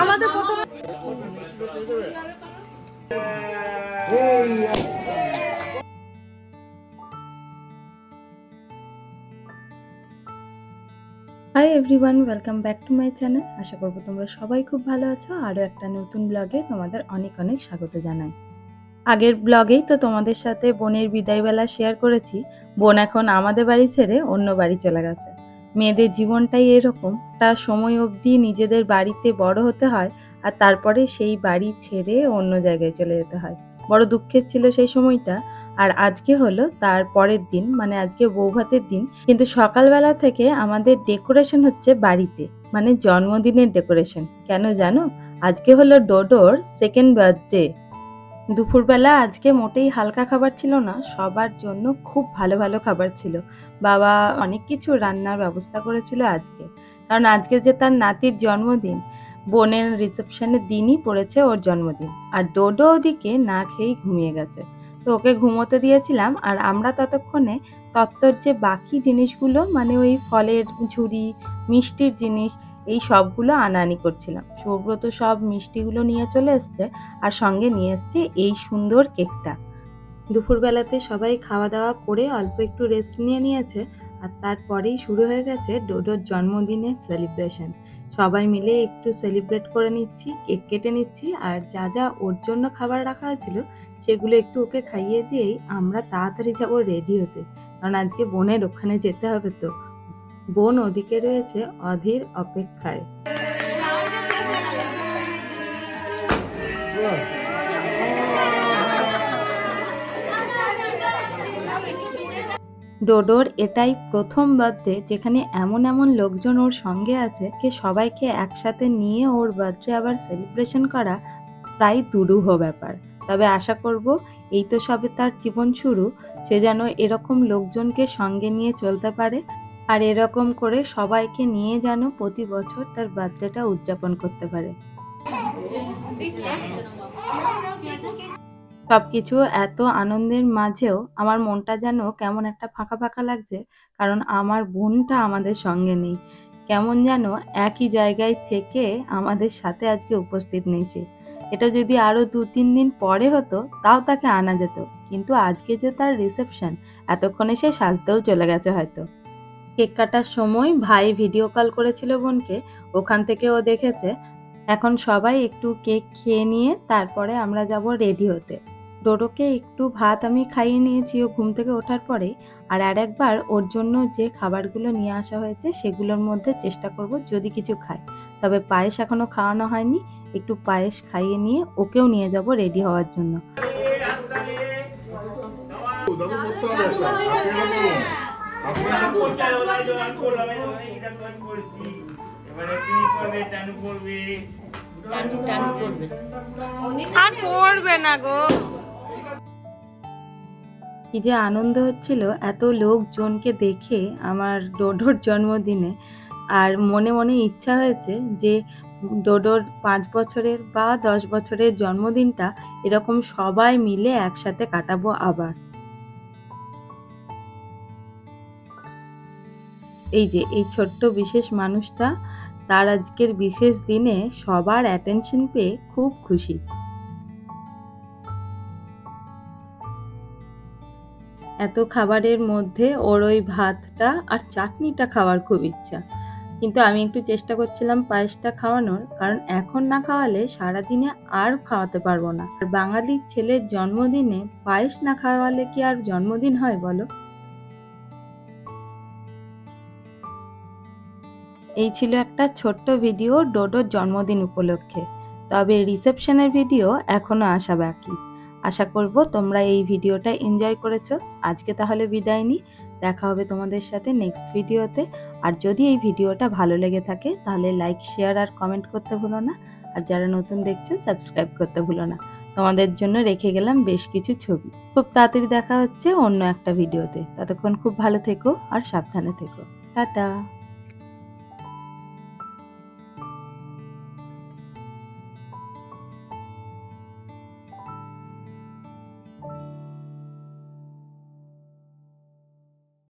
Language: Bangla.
আমাদের প্রথম hi everyone, welcome back to my channel. আশা করব তোমরা সবাই খুব ভালো আছো। আরও একটা নতুন ব্লগে তোমাদের অনেক অনেক স্বাগত জানাই। আগের ব্লগেই তো তোমাদের সাথে বোনের বিদায়বেলা শেয়ার করেছি। বোন এখন আমাদের বাড়ি ছেড়ে অন্য বাড়ি চলে গেছে। মেয়েদের জীবনটাই এরকম, একটা সময় অবধি নিজেদের বাড়িতে বড় হতে হয়, আর তারপরে সেই বাড়ি ছেড়ে অন্য জায়গায় চলে যেতে হয়। বড় দুঃখের ছিল সেই সময়টা। আর আজকে হলো তার পরের দিন, মানে আজকে বৌভাতের দিন, কিন্তু সকালবেলা থেকে আমাদের ডেকোরেশন হচ্ছে বাড়িতে, মানে জন্মদিনের ডেকোরেশন। কেন জানো? আজকে হলো ডোডোর সেকেন্ড বার্থডে। দুপুরবেলা আজকে মোটেই হালকা খাবার ছিল না, সবার জন্য খুব ভালো ভালো খাবার ছিল। বাবা অনেক কিছু রান্নার ব্যবস্থা করেছিল আজকে, কারণ আজকে যে তার নাতির জন্মদিন, বোনের রিসেপশনের দিনই পড়েছে ওর জন্মদিন। আর ডোডো ওদিকে না খেয়েই ঘুমিয়ে গেছে, তো ওকে ঘুমোতে দিয়েছিলাম। আর আমরা ততক্ষণে তত্ত্বর যে বাকি জিনিসগুলো, মানে ওই ফলের ঝুড়ি, মিষ্টির জিনিস, এই সবগুলো আনাআনি করছিলাম। সৌব্রত সব মিষ্টিগুলো নিয়ে চলে এসছে, আর সঙ্গে নিয়ে এসছে এই সুন্দর কেকটা। দুপুরবেলাতে সবাই খাওয়া দাওয়া করে অল্প একটু রেস্ট নিয়েছে, আর তারপরেই শুরু হয়ে গেছে ডোডোর জন্মদিনের সেলিব্রেশন। সবাই মিলে একটু সেলিব্রেট করে নিচ্ছি, কেক কেটে নিচ্ছি, আর যা যা ওর জন্য খাবার রাখা হয়েছিল সেগুলো একটু ওকে খাইয়ে দিয়েই আমরা তাড়াতাড়ি যাবো রেডি হতে, কারণ আজকে বোনের ওখানে যেতে হবে। তো বোন ওদিকে রয়েছে অধীর অপেক্ষায়। ডোডোর এটাই প্রথম বার্থডে যেখানে এমন এমন লোকজন ওর সঙ্গে আছে, কে সবাইকে একসাথে নিয়ে ওর বার্থডে আবার সেলিব্রেশন করা প্রায় দুরূহ ব্যাপার। তবে আশা করব এই তো সবে তার জীবন শুরু, সে যেন এরকম লোকজনকে সঙ্গে নিয়ে চলতে পারে, আর এরকম করে সবাইকে নিয়ে যেন প্রতি বছর তার বার্থডেটা উদযাপন করতে পারে। সবকিছু এত আনন্দের মাঝেও আমার মনটা যেন কেমন একটা ফাঁকা ফাঁকা লাগছে, কারণ আমার বোনটা আমাদের সঙ্গে নেই। কেমন যেন একই জায়গায় থেকে আমাদের সাথে আজকে উপস্থিত নেই সে। এটা যদি আরো 2-3 দিন পরে হতো তাও তাকে আনা যেত, কিন্তু আজকে যে তার রিসেপশন, এতক্ষণে সে সাজতেও চলে গেছে হয়তো। কেক কাটার সময় ভাই ভিডিও কল করেছিল বোনকে, ওখান থেকে ও দেখেছে। এখন সবাই একটু কেক খেয়ে নিয়ে তারপরে আমরা যাব রেডি হতে। ডোডোকে একটু ভাত আমি খাইয়ে নিয়েছি ও ঘুম থেকে ওঠার পরেই। আর আরেকবার ওর জন্য যে খাবারগুলো নিয়ে আসা হয়েছে সেগুলোর মধ্যে চেষ্টা করব যদি কিছু খায়। তবে পায়েস এখনো খাওয়ানো হয়নি, একটু পায়েস খাইয়ে নিয়ে ওকেও নিয়ে যাব রেডি হওয়ার জন্য। আর পড়বে না গো। কি যে আনন্দ হচ্ছিল এত লোকজনকে দেখে আমার ডোডোর জন্মদিনে। আর মনে মনে ইচ্ছা হয়েছে যে ডোডোর 5 বছরের বা 10 বছরের জন্মদিনটা এরকম সবাই মিলে একসাথে কাটাবো আবার। এই যে এই ছোট্ট বিশেষ মানুষটা, তার আজকের বিশেষ দিনে সবার অ্যাটেনশন পেয়ে খুব খুশি। এত খাবারের মধ্যে ওর ওই ভাতটা আর চাটনিটা খাওয়ার খুব ইচ্ছা, কিন্তু আমি একটু চেষ্টা করছিলাম পায়েসটা খাওয়ানোর, কারণ এখন না খাওয়ালে সারাদিনে আর খাওয়াতে পারবো না। আর বাঙালির ছেলের জন্মদিনে পায়েস না খাওয়ালে কি আর জন্মদিন হয় বলো? এই ছিল একটা ছোট্ট ভিডিও ডোডোর জন্মদিন উপলক্ষে। তবে রিসেপশনের ভিডিও এখনো আসা বাকি। আশা করব তোমরা এই ভিডিওটা এনজয় করেছো। আজকে তাহলে বিদায় নিই, দেখা হবে তোমাদের সাথে নেক্সট ভিডিওতে। আর যদি এই ভিডিওটা ভালো লেগে থাকে তাহলে লাইক, শেয়ার আর কমেন্ট করতে ভুলো না। আর যারা নতুন দেখছো সাবস্ক্রাইব করতে ভুলো না। তোমাদের জন্য রেখে গেলাম বেশ কিছু ছবি। খুব তাড়াতাড়ি দেখা হচ্ছে অন্য একটা ভিডিওতে। ততক্ষণ খুব ভালো থেকো আর সাবধানে থেকো। টাটা।